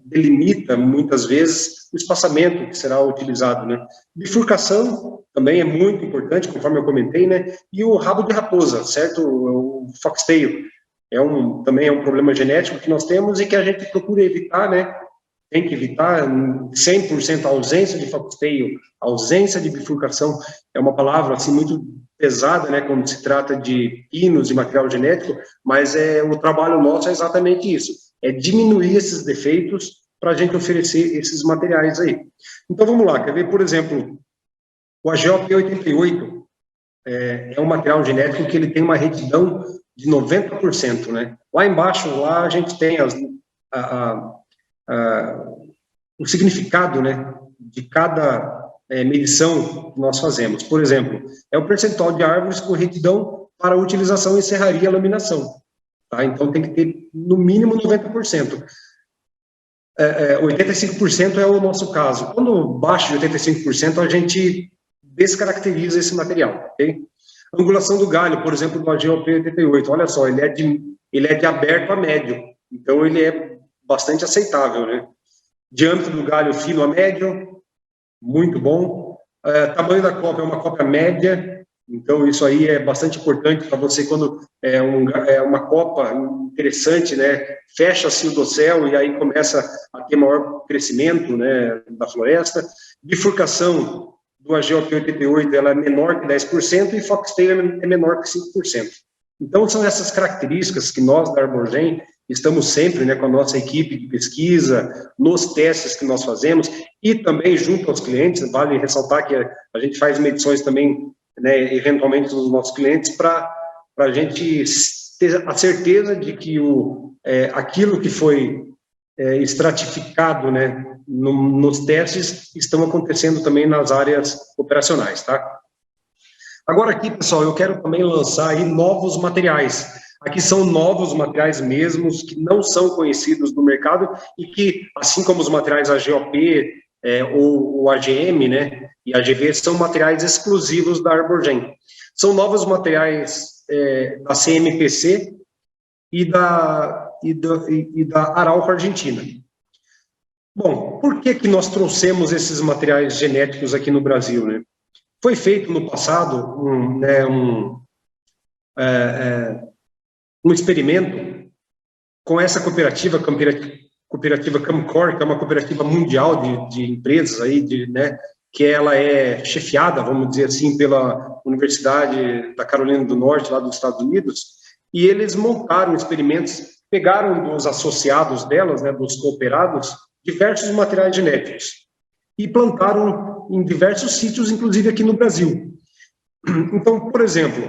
delimita muitas vezes o espaçamento que será utilizado, né? Bifurcação também é muito importante, conforme eu comentei, né? E o rabo de raposa, certo? O foxtail também é um problema genético que nós temos e que a gente procura evitar, né? tem que evitar 100% a ausência de foxtail, ausência de bifurcação, é uma palavra assim muito pesada, né, quando se trata de pinos e material genético, mas o trabalho nosso é exatamente isso, é diminuir esses defeitos para a gente oferecer esses materiais aí. Então vamos lá, quer ver, por exemplo, o AGOP 88 é um material genético que ele tem uma retidão de 90%, né? Lá embaixo, lá a gente tem o significado, né, de cada medição que nós fazemos. Por exemplo, é o percentual de árvores com retidão para utilização em serraria e laminação. Tá? Então, tem que ter, no mínimo, 90%. 85% é o nosso caso. Quando baixa de 85%, a gente descaracteriza esse material. Okay? Angulação do galho, por exemplo, do AGOP 88, olha só, ele é de aberto a médio. Então, ele é bastante aceitável, né? Diâmetro do galho fino a médio, muito bom. Tamanho da copa é uma copa média, então isso aí é bastante importante para você quando é uma copa interessante, né? Fecha-se o dossel e aí começa a ter maior crescimento, né, da floresta. Bifurcação do AGOP 88, ela é menor que 10% e foxtail é menor que 5%. Então são essas características que nós da Arborgen estamos sempre, né, com a nossa equipe de pesquisa, nos testes que nós fazemos, e também junto aos clientes, vale ressaltar que a gente faz medições também, né, eventualmente nos nossos clientes, para a gente ter a certeza de que aquilo que foi estratificado, né, nos testes, estão acontecendo também nas áreas operacionais, tá? Agora aqui, pessoal, eu quero também lançar aí novos materiais. Aqui são novos materiais mesmos, que não são conhecidos no mercado e que, assim como os materiais AGOP ou o AGM, né, e AGV, são materiais exclusivos da Arborgen. São novos materiais da CMPC e da Arauco Argentina. Bom, por que nós trouxemos esses materiais genéticos aqui no Brasil, né? Foi feito no passado um experimento com essa cooperativa Camcor, que é uma cooperativa mundial de empresas aí, né, que ela é chefiada, vamos dizer assim, pela Universidade da Carolina do Norte, lá dos Estados Unidos, e eles montaram experimentos, pegaram dos associados delas, né, dos cooperados, diversos materiais genéticos e plantaram em diversos sítios, inclusive aqui no Brasil. Então, por exemplo,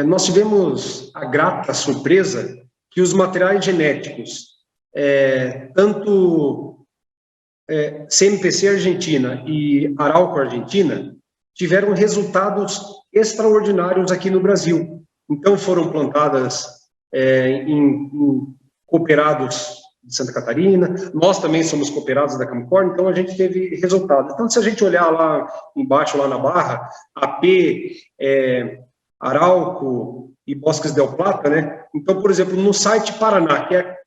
nós tivemos a grata surpresa que os materiais genéticos, tanto CMPC Argentina e Arauco Argentina, tiveram resultados extraordinários aqui no Brasil. Então, foram plantadas em cooperados de Santa Catarina, nós também somos cooperados da Camcor, então a gente teve resultados. Então, se a gente olhar lá embaixo, lá na barra, AP, Arauco e Bosques del Plata, né? Então, por exemplo, no site Paraná, que é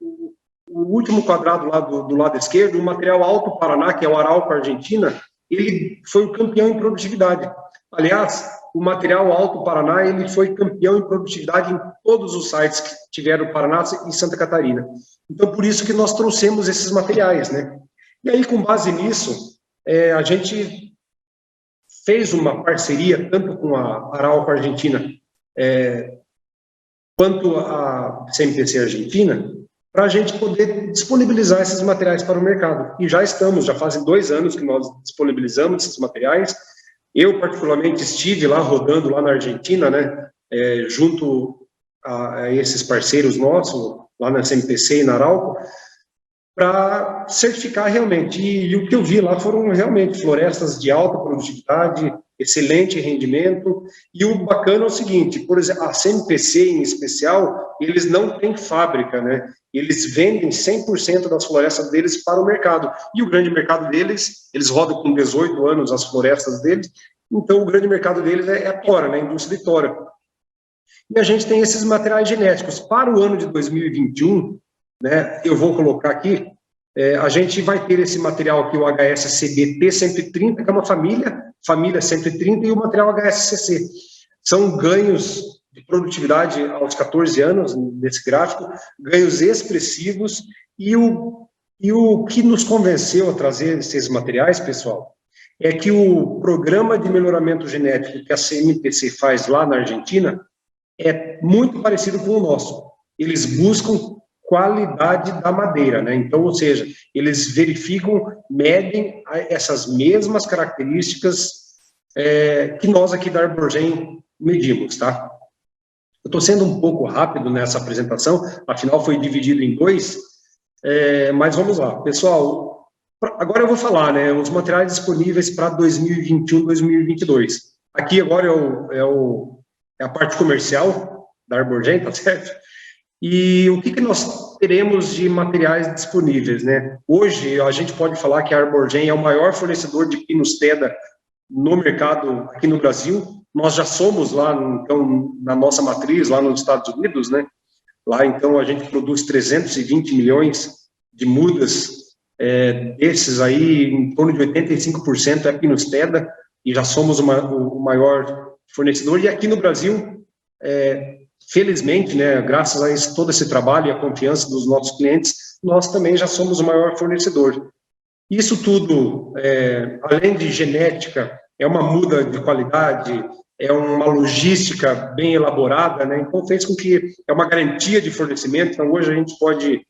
o último quadrado lá do lado esquerdo, o material Alto Paraná, que é o Arauco Argentina, ele foi o campeão em produtividade. Aliás, o material Alto Paraná, ele foi campeão em produtividade em todos os sites que tiveram Paraná e Santa Catarina. Então, por isso que nós trouxemos esses materiais, né? E aí, com base nisso, a gente fez uma parceria tanto com a Arauco Argentina quanto a CMPC Argentina, para a gente poder disponibilizar esses materiais para o mercado. E já fazem 2 anos que nós disponibilizamos esses materiais. Eu, particularmente, estive lá rodando lá na Argentina, né, junto a esses parceiros nossos, lá na CMPC e na Arauco, para certificar realmente. E o que eu vi lá foram realmente florestas de alta produtividade, excelente rendimento. E o bacana é o seguinte, por exemplo, a CMPC em especial, eles não têm fábrica, né? Eles vendem 100% das florestas deles para o mercado. E o grande mercado deles, eles rodam com 18 anos as florestas deles, então o grande mercado deles é a tora, né? A indústria de tora. E a gente tem esses materiais genéticos. Para o ano de 2021, né, eu vou colocar aqui, a gente vai ter esse material aqui, o HSCB T130, que é uma família 130, e o material HSCC. São ganhos de produtividade aos 14 anos, nesse gráfico, ganhos expressivos, E o que nos convenceu a trazer esses materiais, pessoal, é que o programa de melhoramento genético que a CMPC faz lá na Argentina é muito parecido com o nosso. Eles buscam qualidade da madeira, né? Então, ou seja, eles verificam, medem essas mesmas características que nós aqui da Arborgen medimos, tá? Eu estou sendo um pouco rápido nessa apresentação, afinal foi dividido em dois, mas vamos lá. Pessoal, agora eu vou falar, né, os materiais disponíveis para 2021, 2022. Aqui agora é a parte comercial da Arborgen, tá certo? E o que nós teremos de materiais disponíveis, né? Hoje, a gente pode falar que a Arborgen é o maior fornecedor de pinos Teda no mercado aqui no Brasil. Nós já somos lá, então, na nossa matriz, lá nos Estados Unidos, né? Lá, então, a gente produz 320 milhões de mudas, desses aí, em torno de 85% é pinos Teda, e já somos o maior fornecedor. E aqui no Brasil, felizmente, né, graças a todo esse trabalho e a confiança dos nossos clientes, nós também já somos o maior fornecedor. Isso tudo, além de genética, é uma muda de qualidade, é uma logística bem elaborada, né? Então fez com que é uma garantia de fornecimento. Então hoje a gente pode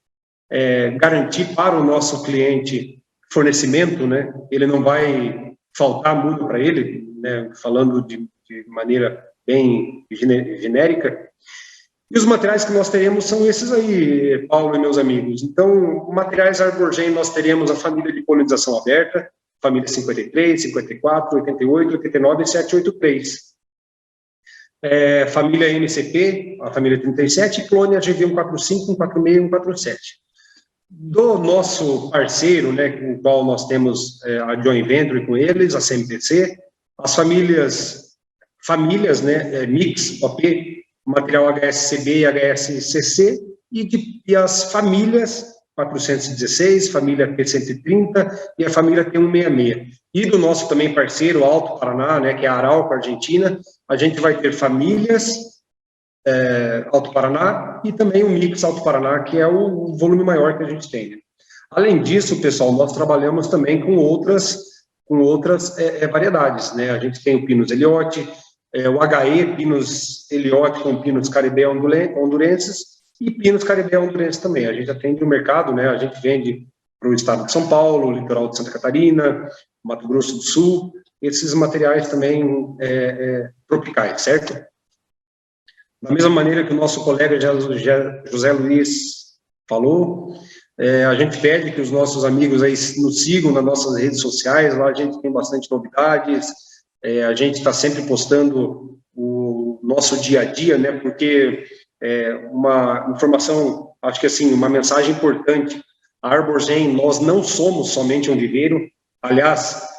garantir para o nosso cliente fornecimento, né? Ele não vai faltar muda para ele, né? Falando de maneira bem genérica. E os materiais que nós teremos são esses aí, Paulo e meus amigos. Então, materiais Arborgen, nós teremos a família de polinização aberta, família 53, 54, 88, 89 e 783. Família MCP, a família 37, e clone AGV 145, 146 e 147. Do nosso parceiro, né, com o qual nós temos a joint venture com eles, a CMPC, as famílias, né, Mix, OP, material HSCB e HSCC, e as famílias 416, família P130 e a família T166. E do nosso também parceiro, Alto Paraná, né, que é a Arauco, Argentina, a gente vai ter famílias Alto Paraná e também o Mix Alto Paraná, que é o volume maior que a gente tem. Além disso, pessoal, nós trabalhamos também com outras variedades, né? A gente tem o Pinus Eliote, o HE, Pinus Eliote com Pinus Caribe hondurenses e Pinus Caribe hondurenses também. A gente atende o mercado, né? A gente vende para o estado de São Paulo, o litoral de Santa Catarina, Mato Grosso do Sul, esses materiais também tropicais, certo? Da mesma maneira que o nosso colega José Luiz falou, a gente pede que os nossos amigos aí nos sigam nas nossas redes sociais, lá a gente tem bastante novidades, a gente está sempre postando o nosso dia a dia, né, porque uma informação, acho que assim, uma mensagem importante, a Arborgen, nós não somos somente um viveiro, aliás,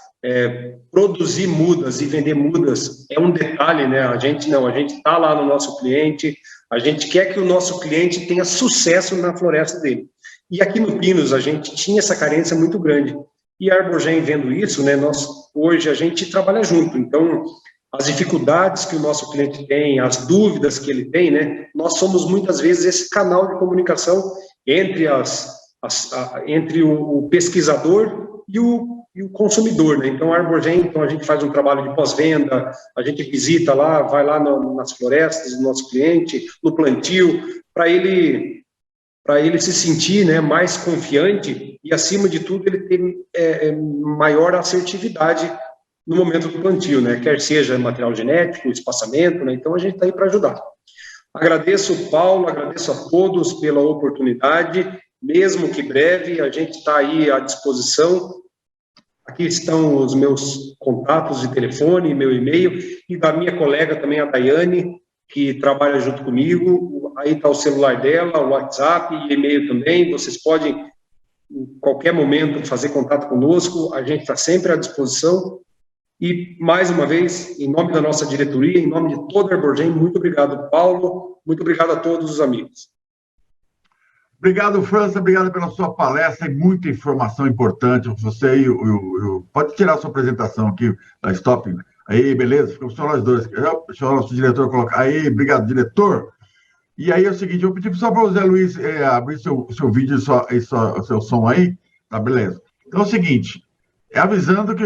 produzir mudas e vender mudas é um detalhe, né, a gente está lá no nosso cliente, a gente quer que o nosso cliente tenha sucesso na floresta dele. E aqui no Pinos a gente tinha essa carência muito grande. E a Arborgen, vendo isso, né, hoje a gente trabalha junto. Então, as dificuldades que o nosso cliente tem, as dúvidas que ele tem, né, nós somos muitas vezes esse canal de comunicação entre entre o pesquisador e o consumidor, né? Então, a Arborgen, a gente faz um trabalho de pós-venda, a gente visita lá, vai lá nas florestas do nosso cliente, no plantio, para ele se sentir, né, mais confiante e, acima de tudo, ele ter maior assertividade no momento do plantio, né, quer seja material genético, espaçamento, né, então a gente está aí para ajudar. Agradeço, Paulo, agradeço a todos pela oportunidade, mesmo que breve, a gente está aí à disposição. Aqui estão os meus contatos de telefone, meu e-mail, e da minha colega também, a Daiane, que trabalha junto comigo. Aí está o celular dela, o WhatsApp e e-mail também. Vocês podem, em qualquer momento, fazer contato conosco. A gente está sempre à disposição. E, mais uma vez, em nome da nossa diretoria, em nome de toda a Arborgen, muito obrigado, Paulo. Muito obrigado a todos os amigos. Obrigado, França. Obrigado pela sua palestra e muita informação importante. Você e pode tirar a sua apresentação aqui, da Stop. Aí, beleza? Ficamos só nós dois. Deixa o nosso diretor colocar. Aí, obrigado, diretor. E aí é o seguinte, eu pedi só para o Zé Luiz abrir seu vídeo e seu som aí, tá beleza. Então é o seguinte, avisando que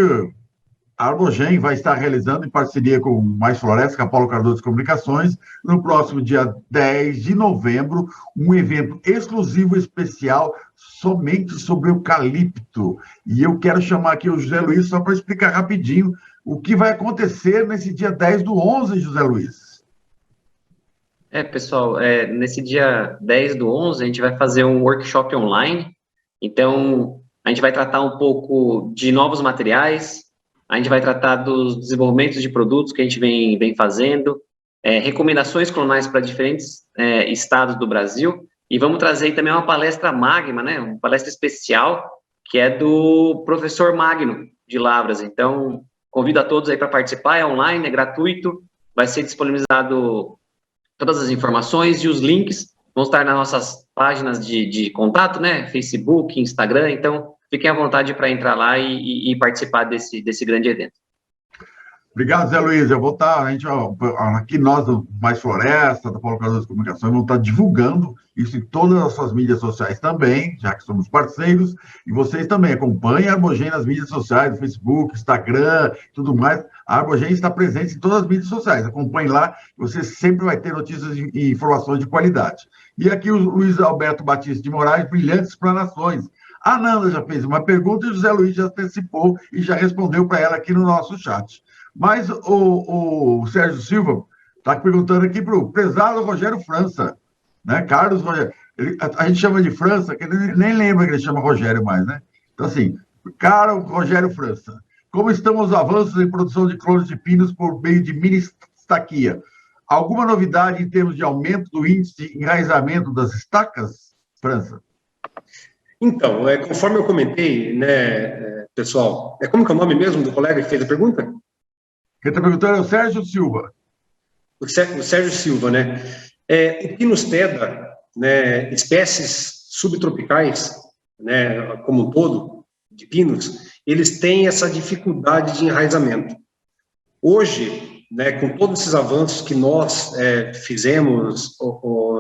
a Arbogen vai estar realizando, em parceria com Mais Floresta, com a Paulo Cardoso Comunicações, no próximo dia 10 de novembro, um evento exclusivo especial somente sobre eucalipto. E eu quero chamar aqui o José Luiz só para explicar rapidinho o que vai acontecer nesse dia 10/11, José Luiz. Pessoal, nesse dia 10/11, a gente vai fazer um workshop online. Então, a gente vai tratar um pouco de novos materiais, a gente vai tratar dos desenvolvimentos de produtos que a gente vem fazendo, recomendações clonais para diferentes estados do Brasil, e vamos trazer também uma palestra magma, né, uma palestra especial, que é do professor Magno, de Lavras. Então, convido a todos aí para participar, é online, é gratuito, vai ser disponibilizado todas as informações e os links vão estar nas nossas páginas de contato, né, Facebook, Instagram, então fiquem à vontade para entrar lá e participar desse grande evento. Obrigado, Zé Luiz. Eu vou estar, aqui nós, do Mais Floresta, da Paulo Cardoso Comunicações, vamos estar divulgando isso em todas as suas mídias sociais também, já que somos parceiros, e vocês também acompanhem a Arbogen nas mídias sociais, no Facebook, Instagram, tudo mais. A Arbogen está presente em todas as mídias sociais. Acompanhe lá, você sempre vai ter notícias e informações de qualidade. E aqui o Luiz Alberto Batista de Moraes, brilhantes explanações. A Nanda já fez uma pergunta e o José Luiz já antecipou e já respondeu para ela aqui no nosso chat. Mas o Sérgio Silva está perguntando aqui para o prezado Rogério França, né? Carlos Rogério. A gente chama de França, que ele nem lembra que ele chama Rogério mais, né? Então, assim, caro Rogério França, como estão os avanços em produção de clones de pinos por meio de mini-estaquia? Alguma novidade em termos de aumento do índice de enraizamento das estacas, França? Então, conforme eu comentei, né, pessoal, como que é o nome mesmo do colega que fez a pergunta? Quem está perguntando é o Sérgio Silva. O Sérgio Silva, né? O Pinus teda, né, espécies subtropicais, né, como um todo, de pinos, eles têm essa dificuldade de enraizamento. Hoje, né, com todos esses avanços que nós fizemos,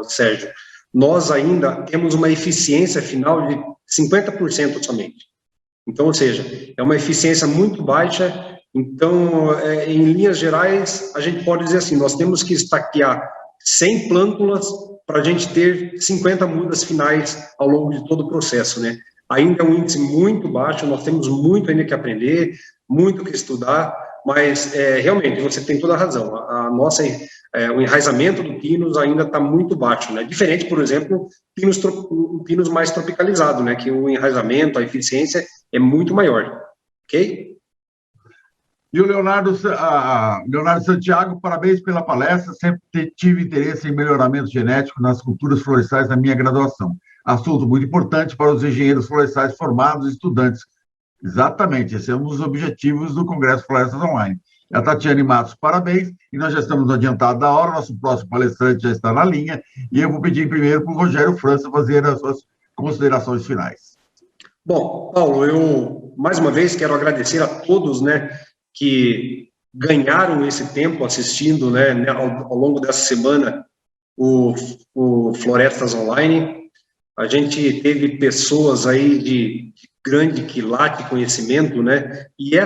Sérgio, nós ainda temos uma eficiência final de 50% somente. Então, ou seja, é uma eficiência muito baixa. Então, em linhas gerais, a gente pode dizer assim, nós temos que estaquear 100 plântulas para a gente ter 50 mudas finais ao longo de todo o processo, né? Ainda é um índice muito baixo, nós temos muito ainda que aprender, muito que estudar, mas realmente você tem toda a razão. O enraizamento do pinus ainda está muito baixo, né? Diferente, por exemplo, pinos mais tropicalizado, né? Que o enraizamento, a eficiência é muito maior, ok? E o Leonardo Santiago, parabéns pela palestra. Sempre tive interesse em melhoramento genético nas culturas florestais na minha graduação. Assunto muito importante para os engenheiros florestais formados e estudantes. Exatamente, esse é um dos objetivos do Congresso Florestas Online. A Tatiane Matos, parabéns, e nós já estamos adiantados da hora, nosso próximo palestrante já está na linha, e eu vou pedir primeiro para o Rogério França fazer as suas considerações finais. Bom, Paulo, eu mais uma vez quero agradecer a todos, né, que ganharam esse tempo assistindo, né, ao longo dessa semana o Florestas Online. A gente teve pessoas aí de grande quilate de conhecimento, né, e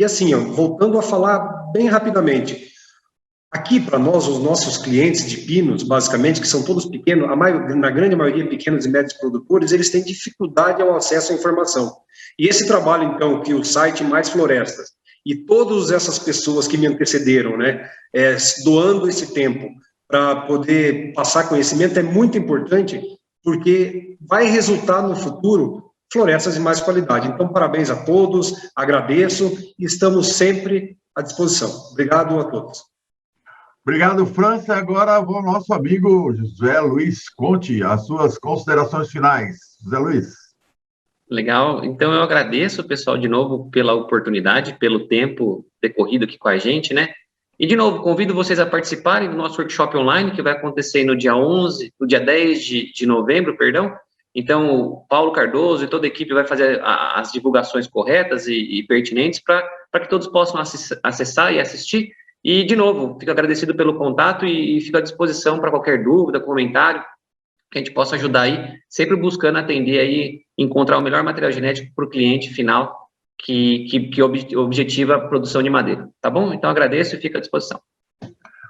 assim, voltando a falar bem rapidamente, aqui para nós, os nossos clientes de pinos, basicamente, que são todos pequenos, na grande maioria pequenos e médios produtores, eles têm dificuldade ao acesso à informação. E esse trabalho, então, que o site Mais Florestas e todas essas pessoas que me antecederam, né, doando esse tempo para poder passar conhecimento é muito importante, porque vai resultar no futuro florestas de mais qualidade. Então, parabéns a todos, agradeço e estamos sempre à disposição. Obrigado a todos. Obrigado, França. Agora vou ao nosso amigo José Luiz Conte, as suas considerações finais. José Luiz. Legal. Então, eu agradeço, pessoal, de novo, pela oportunidade, pelo tempo decorrido aqui com a gente, né? E, de novo, convido vocês a participarem do nosso workshop online, que vai acontecer no dia 10 de novembro, perdão. Então, o Paulo Cardoso e toda a equipe vai fazer as divulgações corretas e pertinentes para que todos possam acessar e assistir. E, de novo, fico agradecido pelo contato e fico à disposição para qualquer dúvida, comentário, que a gente possa ajudar aí, sempre buscando atender aí, encontrar o melhor material genético para o cliente final, que objetiva a produção de madeira, tá bom? Então, agradeço e fico à disposição.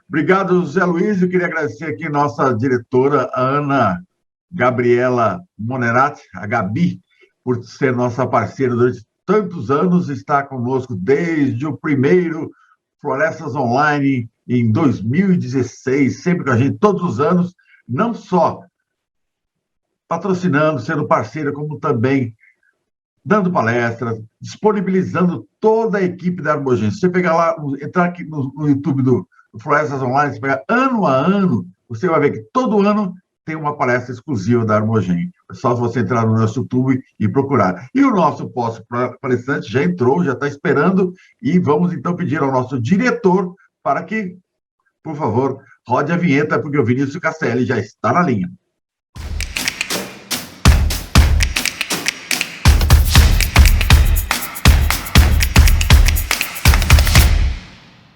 Obrigado, Zé Luiz. Eu queria agradecer aqui nossa diretora, Ana Gabriela Monerati, a Gabi, por ser nossa parceira durante tantos anos, está conosco desde o primeiro Florestas Online, em 2016, sempre com a gente, todos os anos, não só patrocinando, sendo parceira, como também dando palestras, disponibilizando toda a equipe da Arbogen. Se você pegar lá, entrar aqui no YouTube do Florestas Online, você pegar ano a ano, você vai ver que todo ano tem uma palestra exclusiva da Arbogen. É só você entrar no nosso YouTube e procurar. E o nosso palestrante já entrou, já está esperando, e vamos então pedir ao nosso diretor para que, por favor, rode a vinheta, porque o Vinícius Castelli já está na linha.